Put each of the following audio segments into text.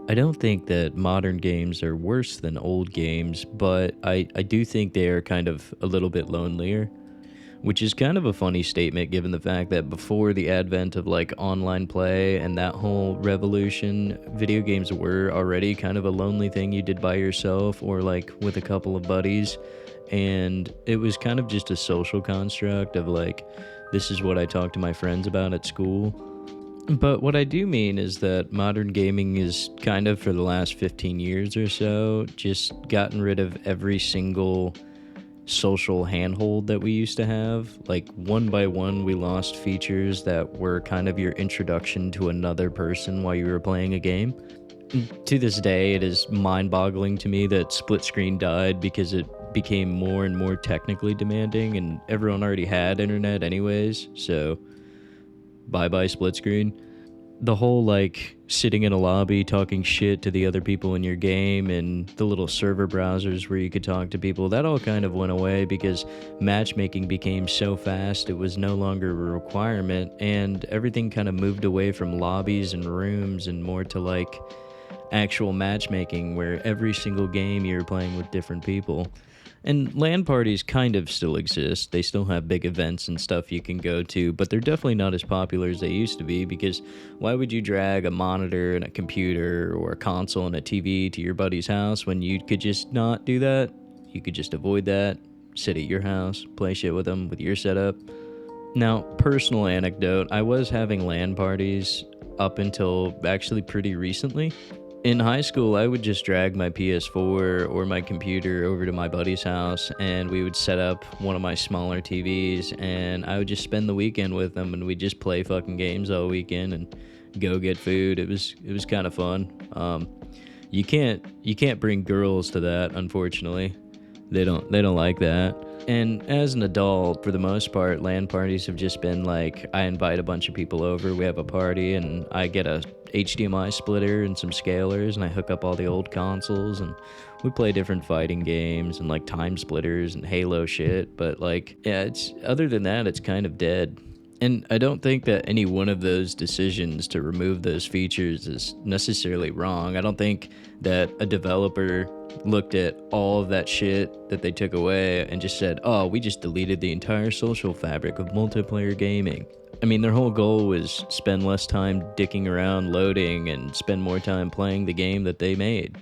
I don't think that modern games are worse than old games, but I do think they are kind of a little bit lonelier, which is kind of a funny statement given the fact that before the advent of like online play and that whole revolution, video games were already kind of a lonely thing you did by yourself or like with a couple of buddies. And it was kind of just a social construct of like, this is what I talk to my friends about at school. But what I do mean is that modern gaming is kind of for the last 15 years or so just gotten rid of every single social handhold that we used to have. Like one by one, we lost features that were kind of your introduction to another person while you were playing a game. To this day, it is mind boggling to me that split screen died because it became more and more technically demanding, and everyone already had internet anyways, so bye bye split screen. The whole like sitting in a lobby talking shit to the other people in your game and the little server browsers where you could talk to people, that all kind of went away because matchmaking became so fast it was no longer a requirement, and everything kind of moved away from lobbies and rooms and more to like actual matchmaking where every single game you're playing with different people. And LAN parties kind of still exist. They still have big events and stuff you can go to, but they're definitely not as popular as they used to be because why would you drag a monitor and a computer or a console and a TV to your buddy's house when you could just not do that? You could just avoid that, sit at your house, play shit with them with your setup. Now, personal anecdote, I was having LAN parties up until actually pretty recently. In high school, I would just drag my PS4 or my computer over to my buddy's house and we would set up one of my smaller TVs and I would just spend the weekend with them and we'd just play fucking games all weekend and go get food. It was kind of fun. You can't bring girls to that, unfortunately. They don't like that. And as an adult, for the most part, LAN parties have just been like I invite a bunch of people over, we have a party, and I get a HDMI splitter and some scalers, and I hook up all the old consoles, and we play different fighting games and like time splitters and Halo shit. But like, yeah, it's other than that, it's kind of dead. And I don't think that any one of those decisions to remove those features is necessarily wrong. I don't think that a developer looked at all of that shit that they took away and just said, oh, we just deleted the entire social fabric of multiplayer gaming. I mean, their whole goal was spend less time dicking around loading and spend more time playing the game that they made.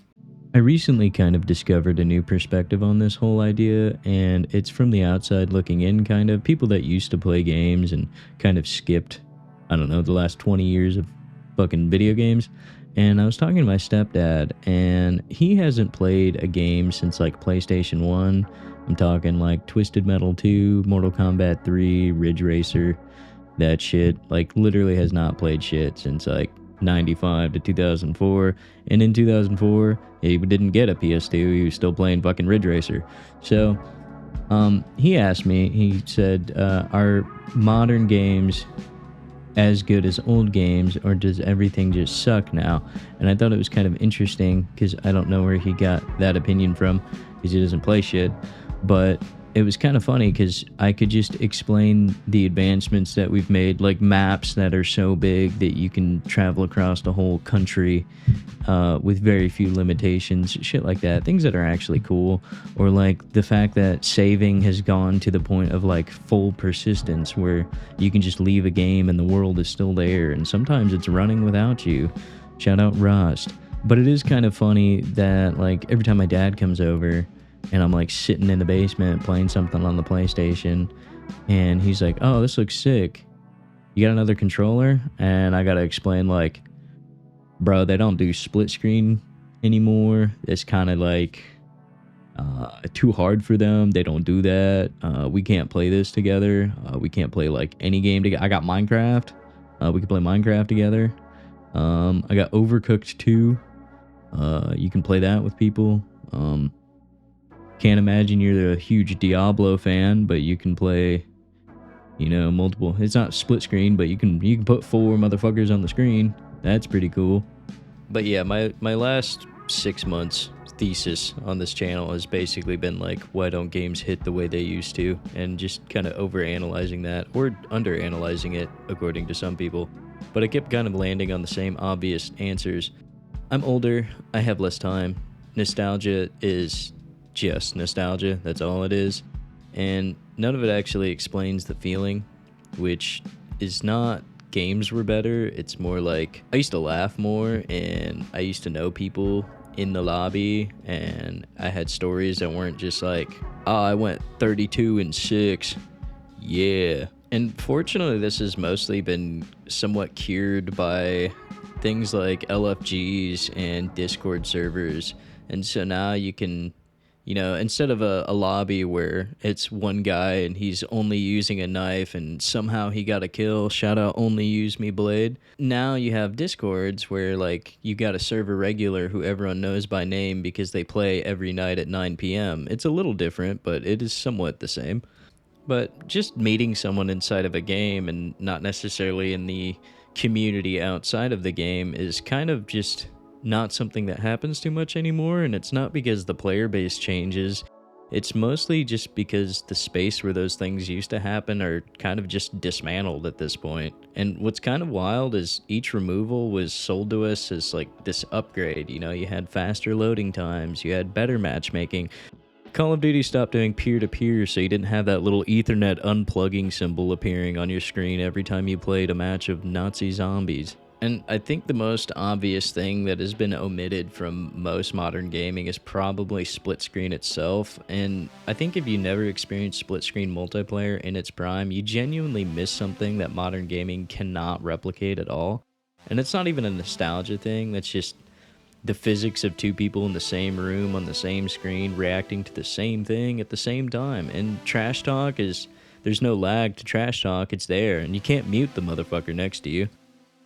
I recently kind of discovered a new perspective on this whole idea, and it's from the outside looking in, kind of people that used to play games and kind of skipped, I don't know, the last 20 years of fucking video games. And I was talking to my stepdad, and he hasn't played a game since like PlayStation 1. I'm talking like Twisted Metal 2, Mortal Kombat 3, Ridge Racer, that shit. Like, literally has not played shit since like 95 to 2004, and in 2004 he didn't get a PS2, he was still playing fucking Ridge Racer. So he asked me, he said, are modern games as good as old games, or does everything just suck now? And I thought it was kind of interesting because I don't know where he got that opinion from because he doesn't play shit, but it was kind of funny because I could just explain the advancements that we've made, like maps that are so big that you can travel across the whole country with very few limitations, shit like that, things that are actually cool. Or like the fact that saving has gone to the point of like full persistence where you can just leave a game and the world is still there, and sometimes it's running without you. Shout out Rust. But it is kind of funny that like every time my dad comes over and I'm like sitting in the basement playing something on the PlayStation, and he's like, oh, this looks sick, you got another controller? And I gotta explain like, bro, they don't do split screen anymore. It's kind of like too hard for them. They don't do that. We can't play this together. We can't play like any game together. I got Minecraft. We can play Minecraft together. I got Overcooked 2. You can play that with people. Can't imagine you're a huge Diablo fan, but you can play, you know, multiple. It's not split screen, but you can put 4 motherfuckers on the screen. That's pretty cool. But yeah, my last 6 months thesis on this channel has basically been like, why don't games hit the way they used to, and just kind of overanalyzing that, or underanalyzing it according to some people. But I kept kind of landing on the same obvious answers. I'm older, I have less time. Nostalgia is just nostalgia, that's all it is. And none of it actually explains the feeling, which is not games were better. It's more like I used to laugh more and I used to know people in the lobby, and I had stories that weren't just like, oh, I went 32-6. Yeah. And fortunately, this has mostly been somewhat cured by things like LFGs and Discord servers. And so now you can, instead of a lobby where it's one guy and he's only using a knife and somehow he got a kill, shout out only use me blade. Now you have Discords where like you got a server regular who everyone knows by name because they play every night at 9 p.m. It's a little different, but it is somewhat the same. But just meeting someone inside of a game and not necessarily in the community outside of the game is kind of just not something that happens too much anymore. And it's not because the player base changes. It's mostly just because the space where those things used to happen are kind of just dismantled at this point. And what's kind of wild is each removal was sold to us as like this upgrade. You had faster loading times, you had better matchmaking. Call of Duty stopped doing peer-to-peer, so you didn't have that little Ethernet unplugging symbol appearing on your screen every time you played a match of Nazi zombies. And I think the most obvious thing that has been omitted from most modern gaming is probably split screen itself. And I think if you never experienced split screen multiplayer in its prime, you genuinely miss something that modern gaming cannot replicate at all. And it's not even a nostalgia thing, that's just the physics of two people in the same room on the same screen reacting to the same thing at the same time. And trash talk is, there's no lag to trash talk, it's there, and you can't mute the motherfucker next to you.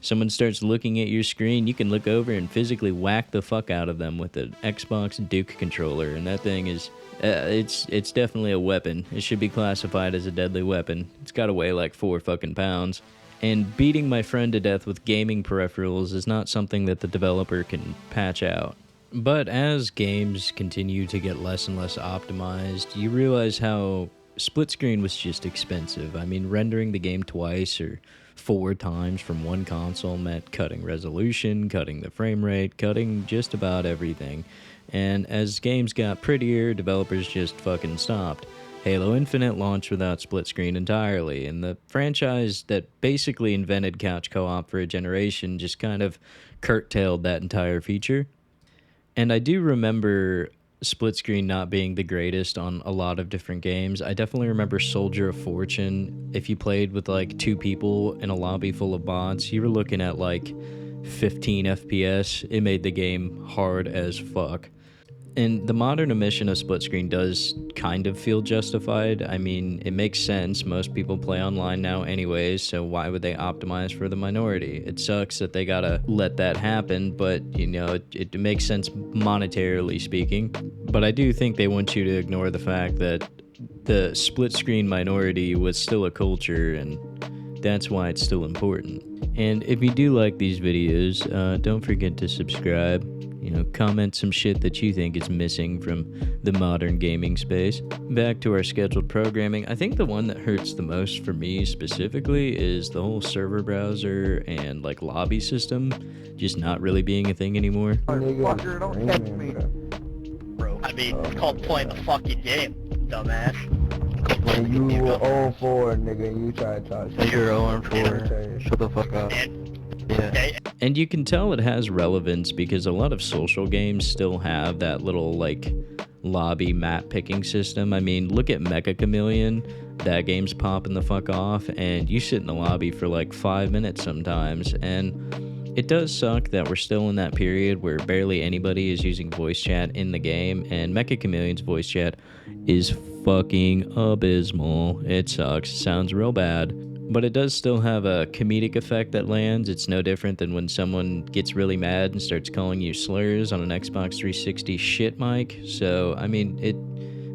Someone starts looking at your screen, you can look over and physically whack the fuck out of them with an Xbox Duke controller, and that thing is, it's definitely a weapon. It should be classified as a deadly weapon. It's gotta weigh like 4 fucking pounds. And beating my friend to death with gaming peripherals is not something that the developer can patch out. But as games continue to get less and less optimized, you realize how split screen was just expensive. I mean, rendering the game twice or 4 times from one console meant cutting resolution, cutting the frame rate, cutting just about everything. And as games got prettier, developers just fucking stopped. Halo Infinite launched without split screen entirely, and the franchise that basically invented couch co-op for a generation just kind of curtailed that entire feature. And I do remember split screen not being the greatest on a lot of different games. I definitely remember Soldier of Fortune. If you played with like 2 people in a lobby full of bots, you were looking at like 15 FPS. It made the game hard as fuck. And the modern omission of split screen does kind of feel justified. I mean, it makes sense. Most people play online now anyways, so why would they optimize for the minority? It sucks that they gotta let that happen, but, it makes sense monetarily speaking. But I do think they want you to ignore the fact that the split screen minority was still a culture, and that's why it's still important. And if you do like these videos, don't forget to subscribe. Comment some shit that you think is missing from the modern gaming space. Back to our scheduled programming, I think the one that hurts the most for me specifically is the whole server browser and like lobby system just not really being a thing anymore. Fucker, don't catch me. Bro, I mean, it's called playing the fucking game, dumbass. When you were 0-4, nigga, you tried to talk shit. You're 0-4. Shut the fuck up. Yeah. And you can tell it has relevance because a lot of social games still have that little like lobby map picking system. I mean, look at Mecha Chameleon. That game's popping the fuck off, and you sit in the lobby for like 5 minutes sometimes. And it does suck that we're still in that period where barely anybody is using voice chat in the game, and Mecha Chameleon's voice chat is fucking abysmal. It sucks. It sounds real bad. But it does still have a comedic effect that lands. It's no different than when someone gets really mad and starts calling you slurs on an Xbox 360 shit mic. So, I mean,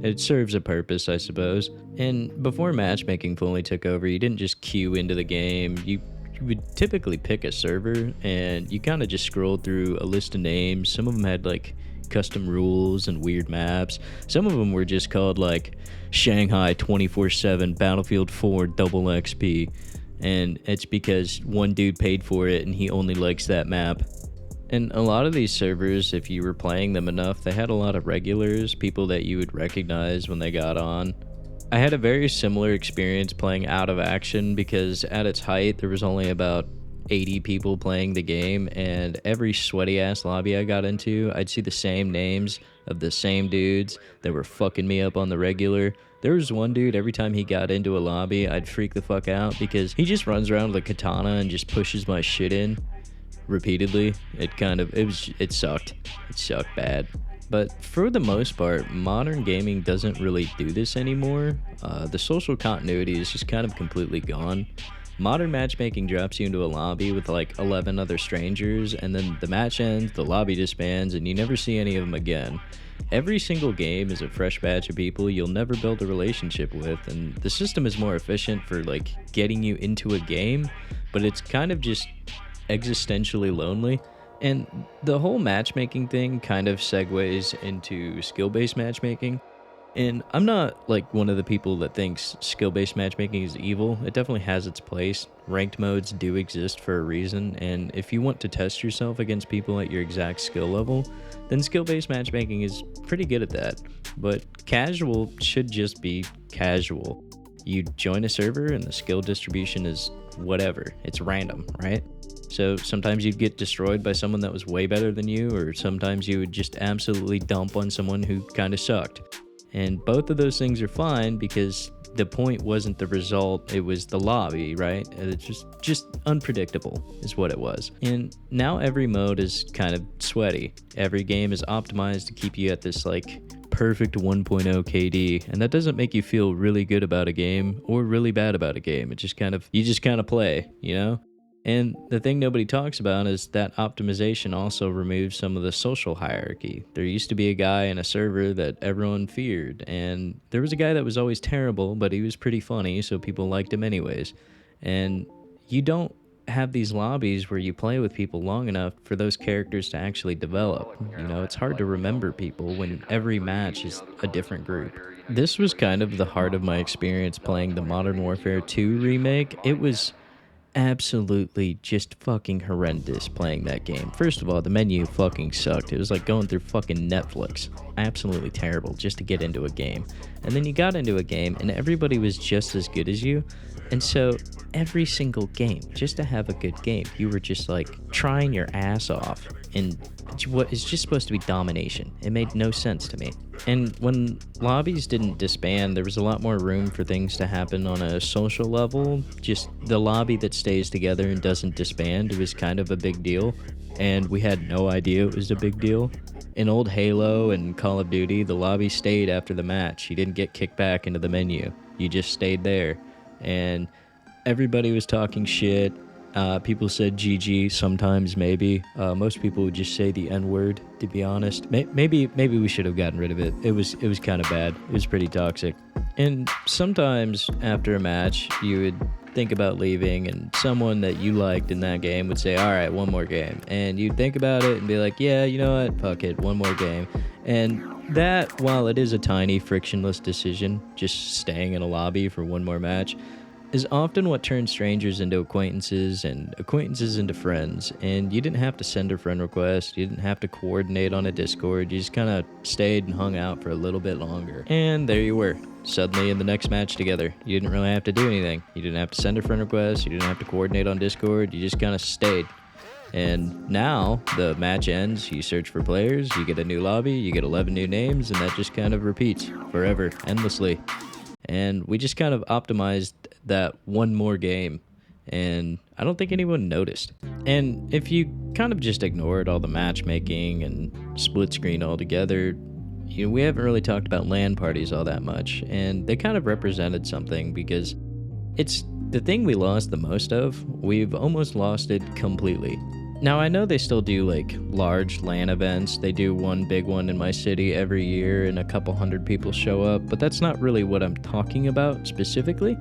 it serves a purpose, I suppose. And before matchmaking fully took over, you didn't just queue into the game. You would typically pick a server, and you kind of just scrolled through a list of names. Some of them had, like, custom rules and weird maps. Some of them were just called like Shanghai 24/7 Battlefield 4 double XP, and it's because one dude paid for it and he only likes that map. And a lot of these servers, if you were playing them enough, they had a lot of regulars, people that you would recognize when they got on. I had a very similar experience playing Out of Action because at its height, there was only about 80 people playing the game, and every sweaty ass lobby I got into, I'd see the same names of the same dudes that were fucking me up on the regular. There was one dude, every time he got into a lobby, I'd freak the fuck out because he just runs around with a katana and just pushes my shit in repeatedly. It sucked. It sucked bad. But for the most part, modern gaming doesn't really do this anymore. The social continuity is just kind of completely gone. Modern matchmaking drops you into a lobby with like 11 other strangers, and then the match ends, the lobby disbands, and you never see any of them again. Every single game is a fresh batch of people you'll never build a relationship with, and the system is more efficient for like getting you into a game, but it's kind of just existentially lonely. And the whole matchmaking thing kind of segues into skill-based matchmaking. And I'm not like one of the people that thinks skill-based matchmaking is evil. It definitely has its place. Ranked modes do exist for a reason, and if you want to test yourself against people at your exact skill level, then skill-based matchmaking is pretty good at that. But casual should just be casual. You join a server and the skill distribution is whatever. It's random, right? So sometimes you'd get destroyed by someone that was way better than you, or sometimes you would just absolutely dump on someone who kind of sucked. And both of those things are fine because the point wasn't the result, it was the lobby, right? It's just unpredictable is what it was. And now every mode is kind of sweaty. Every game is optimized to keep you at this like perfect 1.0 KD, and that doesn't make you feel really good about a game or really bad about a game. It just you just kind of play, you know? And the thing nobody talks about is that optimization also removes some of the social hierarchy. There used to be a guy in a server that everyone feared, and there was a guy that was always terrible, but he was pretty funny, so people liked him anyways. And you don't have these lobbies where you play with people long enough for those characters to actually develop. You know, it's hard to remember people when every match is a different group. This was kind of the heart of my experience playing the Modern Warfare 2 remake. It was absolutely just fucking horrendous playing that game. First of all, the menu fucking sucked. It was like going through fucking Netflix. Absolutely terrible just to get into a game. And then you got into a game and everybody was just as good as you. And so every single game, just to have a good game, you were just like trying your ass off in what is just supposed to be domination. It made no sense to me. And when lobbies didn't disband, there was a lot more room for things to happen on a social level. Just the lobby that stays together and doesn't disband was kind of a big deal. And we had no idea it was a big deal. In old Halo and Call of Duty, the lobby stayed after the match. You didn't get kicked back into the menu. You just stayed there. And everybody was talking shit. People said GG sometimes, maybe. Most people would just say the N-word, to be honest. Maybe we should have gotten rid of it. It was kind of bad. It was pretty toxic. And sometimes after a match, you would think about leaving, and someone that you liked in that game would say, all right, one more game. And you'd think about it and be like, yeah, you know what? Fuck it, one more game. And that, while it is a tiny, frictionless decision, just staying in a lobby for one more match, is often what turns strangers into acquaintances and acquaintances into friends. And you didn't have to send a friend request, you didn't have to coordinate on a Discord, you just kind of stayed and hung out for a little bit longer. And there you were, suddenly in the next match together. You didn't really have to do anything. You didn't have to send a friend request, you didn't have to coordinate on Discord, you just kind of stayed. And now the match ends, you search for players, you get a new lobby, you get 11 new names, and that just kind of repeats forever, endlessly. And we just kind of optimized that one more game, and I don't think anyone noticed. And if you kind of just ignored all the matchmaking and split screen altogether, you know, we haven't really talked about LAN parties all that much, and they kind of represented something because it's the thing we lost the most of. We've almost lost it completely. Now, I know they still do like large LAN events. They do one big one in my city every year and a couple hundred people show up, but that's not really what I'm talking about specifically.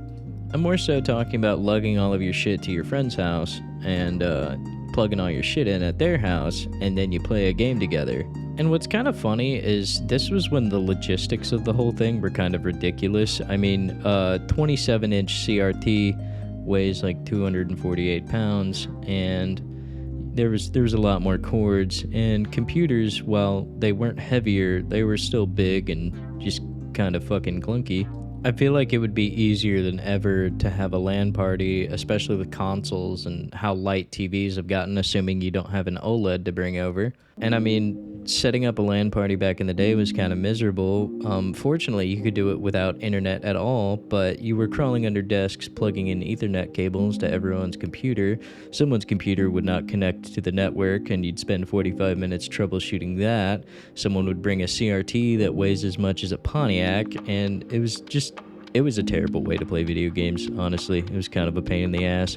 I'm more so talking about lugging all of your shit to your friend's house and plugging all your shit in at their house, and then you play a game together. And what's kind of funny is this was when the logistics of the whole thing were kind of ridiculous. I mean, 27-inch CRT weighs like 248 pounds, and There was a lot more cords, and computers, while they weren't heavier, they were still big and just kind of fucking clunky. I feel like it would be easier than ever to have a LAN party, especially with consoles and how light TVs have gotten, assuming you don't have an OLED to bring over. And I mean, setting up a LAN party back in the day was kind of miserable. Fortunately, you could do it without internet at all, but you were crawling under desks, plugging in Ethernet cables to everyone's computer. Someone's computer would not connect to the network, and you'd spend 45 minutes troubleshooting that. Someone would bring a CRT that weighs as much as a Pontiac, and it was a terrible way to play video games, honestly. It was kind of a pain in the ass.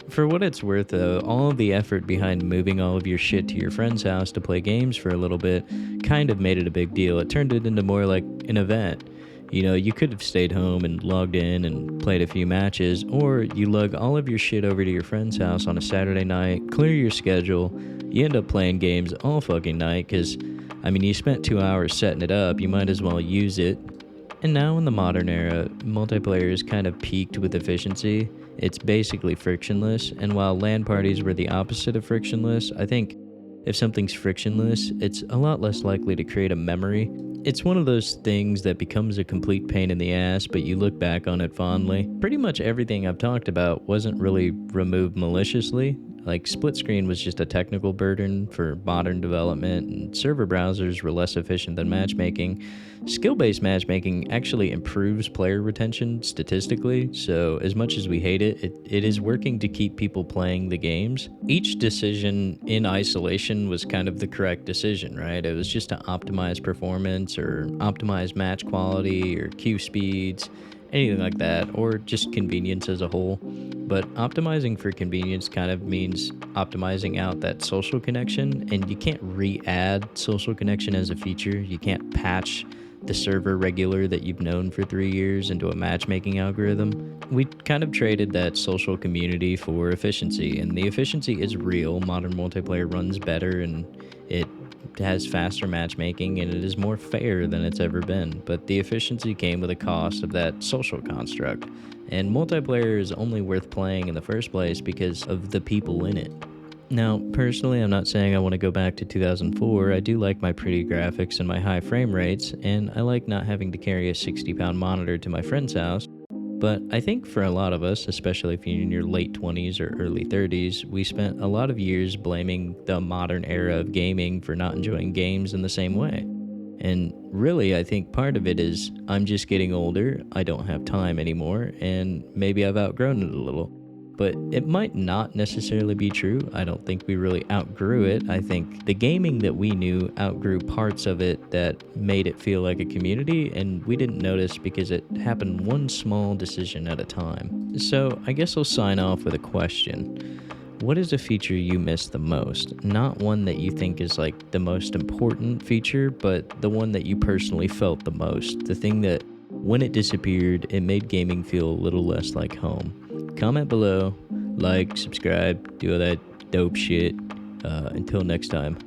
For what it's worth, though, all of the effort behind moving all of your shit to your friend's house to play games for a little bit kind of made it a big deal. It turned it into more like an event. You know, you could have stayed home and logged in and played a few matches, or you lug all of your shit over to your friend's house on a Saturday night, clear your schedule, you end up playing games all fucking night, because, I mean, you spent 2 hours setting it up, you might as well use it. And now in the modern era, multiplayer is kind of peaked with efficiency. It's basically frictionless, and while LAN parties were the opposite of frictionless, I think if something's frictionless, it's a lot less likely to create a memory. It's one of those things that becomes a complete pain in the ass, but you look back on it fondly. Pretty much everything I've talked about wasn't really removed maliciously. Like, split screen was just a technical burden for modern development, and server browsers were less efficient than matchmaking. Skill-based matchmaking actually improves player retention statistically, so as much as we hate it, it is working to keep people playing the games. Each decision in isolation was kind of the correct decision, right? It was just to optimize performance or optimize match quality or queue speeds, anything like that, or just convenience as a whole. But optimizing for convenience kind of means optimizing out that social connection, and you can't re-add social connection as a feature. You can't patch the server regular that you've known for 3 years into a matchmaking algorithm. We kind of traded that social community for efficiency, and the efficiency is real. Modern multiplayer runs better, and it has faster matchmaking, and it is more fair than it's ever been. But the efficiency came with a cost of that social construct. And multiplayer is only worth playing in the first place because of the people in it. Now, personally, I'm not saying I want to go back to 2004. I do like my pretty graphics and my high frame rates, and I like not having to carry a 60-pound monitor to my friend's house. But I think for a lot of us, especially if you're in your late 20s or early 30s, we spent a lot of years blaming the modern era of gaming for not enjoying games in the same way. And really, I think part of it is I'm just getting older, I don't have time anymore, and maybe I've outgrown it a little. But it might not necessarily be true. I don't think we really outgrew it. I think the gaming that we knew outgrew parts of it that made it feel like a community, and we didn't notice because it happened one small decision at a time. So I guess I'll sign off with a question. What is a feature you miss the most? Not one that you think is like the most important feature, but the one that you personally felt the most. The thing that, when it disappeared, it made gaming feel a little less like home. Comment below, like, subscribe, do all that dope shit. Until next time.